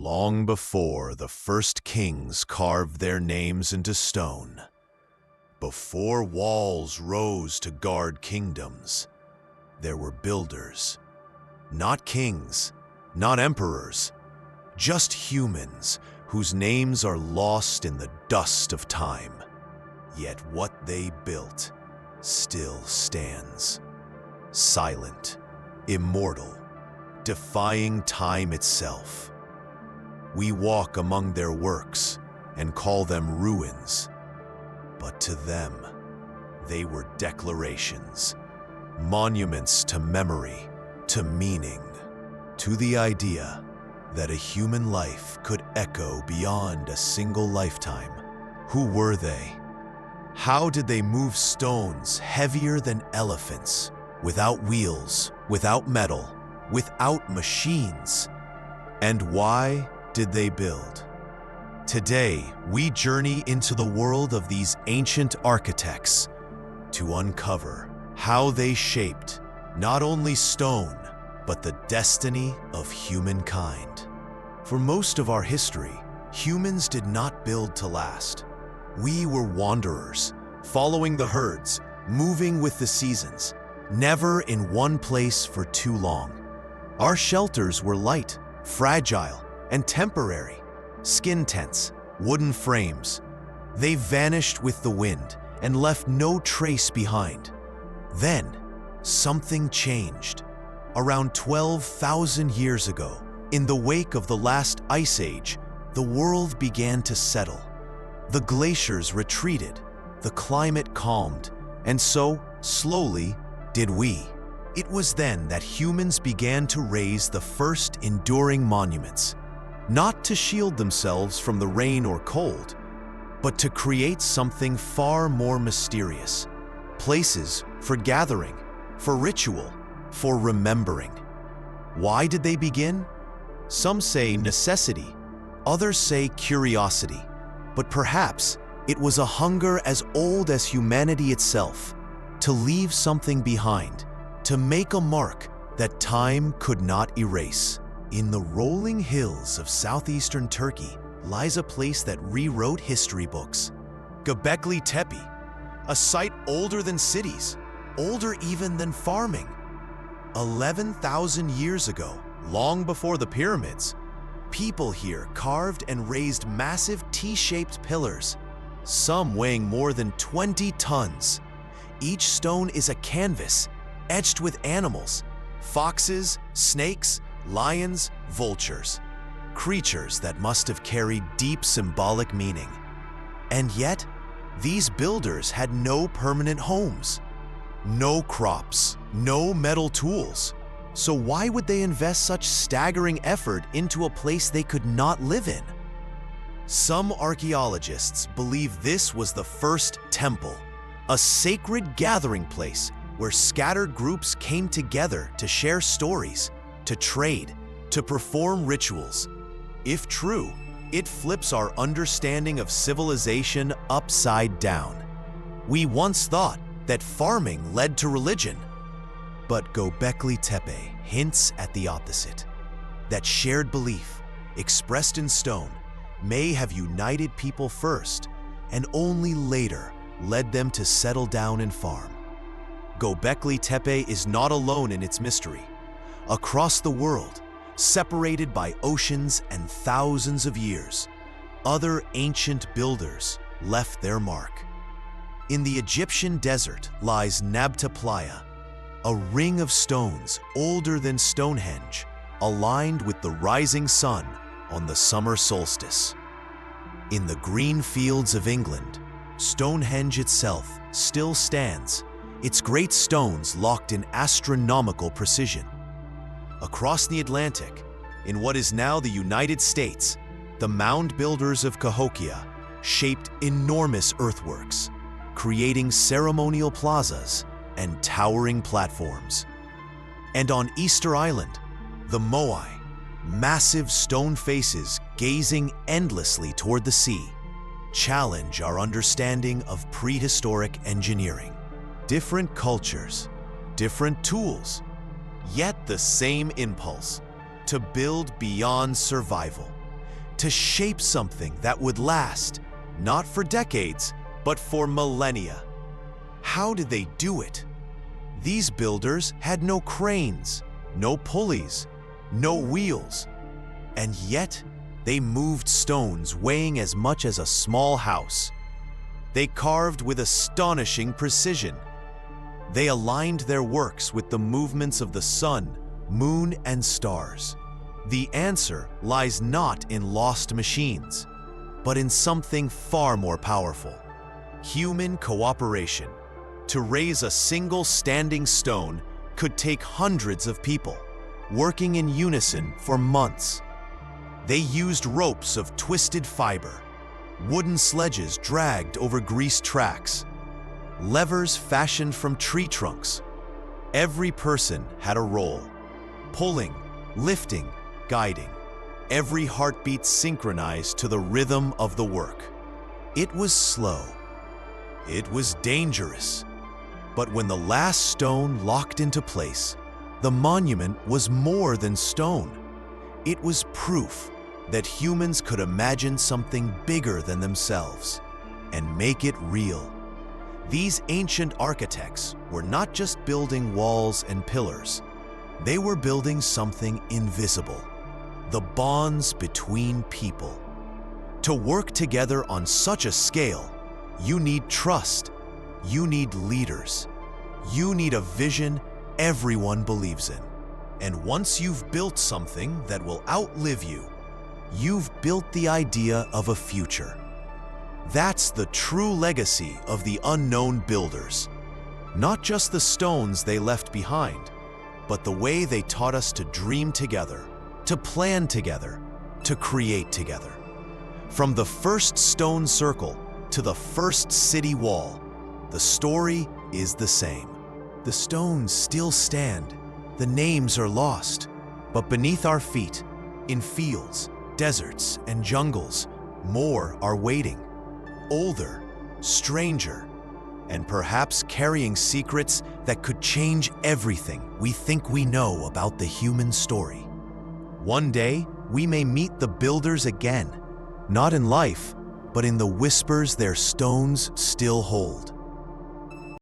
Long before the first kings carved their names into stone, before walls rose to guard kingdoms, there were builders. Not kings, not emperors, just humans whose names are lost in the dust of time. Yet what they built still stands. Silent, immortal, defying time itself. We walk among their works and call them ruins, but to them, they were declarations, monuments to memory, to meaning, to the idea that a human life could echo beyond a single lifetime. Who were they? How did they move stones heavier than elephants, without wheels, without metal, without machines? And why did they build? Today, we journey into the world of these ancient architects to uncover how they shaped not only stone, but the destiny of humankind. For most of our history, humans did not build to last. We were wanderers, following the herds, moving with the seasons, never in one place for too long. Our shelters were light, fragile, and temporary. Skin tents, wooden frames. They vanished with the wind and left no trace behind. Then, something changed. Around 12,000 years ago, in the wake of the last ice age, the world began to settle. The glaciers retreated, the climate calmed, and so, slowly, did we. It was then that humans began to raise the first enduring monuments, not to shield themselves from the rain or cold, but to create something far more mysterious. Places for gathering, for ritual, for remembering. Why did they begin? Some say necessity, others say curiosity, but perhaps it was a hunger as old as humanity itself, to leave something behind, to make a mark that time could not erase. In the rolling hills of southeastern Turkey lies a place that rewrote history books. Göbekli Tepe, a site older than cities, older even than farming. 11,000 years ago, long before the pyramids, people here carved and raised massive T-shaped pillars, some weighing more than 20 tons. Each stone is a canvas, etched with animals, foxes, snakes, lions, vultures, creatures that must have carried deep symbolic meaning. And yet, these builders had no permanent homes, no crops, no metal tools. So why would they invest such staggering effort into a place they could not live in? Some archaeologists believe this was the first temple, a sacred gathering place where scattered groups came together to share stories, to trade, to perform rituals. If true, it flips our understanding of civilization upside down. We once thought that farming led to religion, but Göbekli Tepe hints at the opposite. That shared belief, expressed in stone, may have united people first and only later led them to settle down and farm. Göbekli Tepe is not alone in its mystery. Across the world, separated by oceans and thousands of years, other ancient builders left their mark. In the Egyptian desert lies Nabta Playa, a ring of stones older than Stonehenge, aligned with the rising sun on the summer solstice. In the green fields of England, Stonehenge itself still stands, its great stones locked in astronomical precision. Across the Atlantic, in what is now the United States, the mound builders of Cahokia shaped enormous earthworks, creating ceremonial plazas and towering platforms. And on Easter Island, the Moai, massive stone faces gazing endlessly toward the sea, challenge our understanding of prehistoric engineering. Different cultures, different tools, yet the same impulse to build beyond survival, to shape something that would last, not for decades, but for millennia. How did they do it? These builders had no cranes, no pulleys, no wheels, and yet they moved stones weighing as much as a small house. They carved with astonishing precision. They aligned their works with the movements of the sun, moon, and stars. The answer lies not in lost machines, but in something far more powerful: human cooperation. To raise a single standing stone could take hundreds of people, working in unison for months. They used ropes of twisted fiber, wooden sledges dragged over greased tracks, levers fashioned from tree trunks. Every person had a role: pulling, lifting, guiding. Every heartbeat synchronized to the rhythm of the work. It was slow. It was dangerous. But when the last stone locked into place, the monument was more than stone. It was proof that humans could imagine something bigger than themselves and make it real. These ancient architects were not just building walls and pillars. They were building something invisible: the bonds between people. To work together on such a scale, you need trust. You need leaders. You need a vision everyone believes in. And once you've built something that will outlive you, you've built the idea of a future. That's the true legacy of the unknown builders. Not just the stones they left behind, but the way they taught us to dream together, to plan together, to create together. From the first stone circle to the first city wall, the story is the same. The stones still stand, the names are lost, but beneath our feet, in fields, deserts, and jungles, more are waiting. Older, stranger, and perhaps carrying secrets that could change everything we think we know about the human story. One day, we may meet the builders again, not in life, but in the whispers their stones still hold.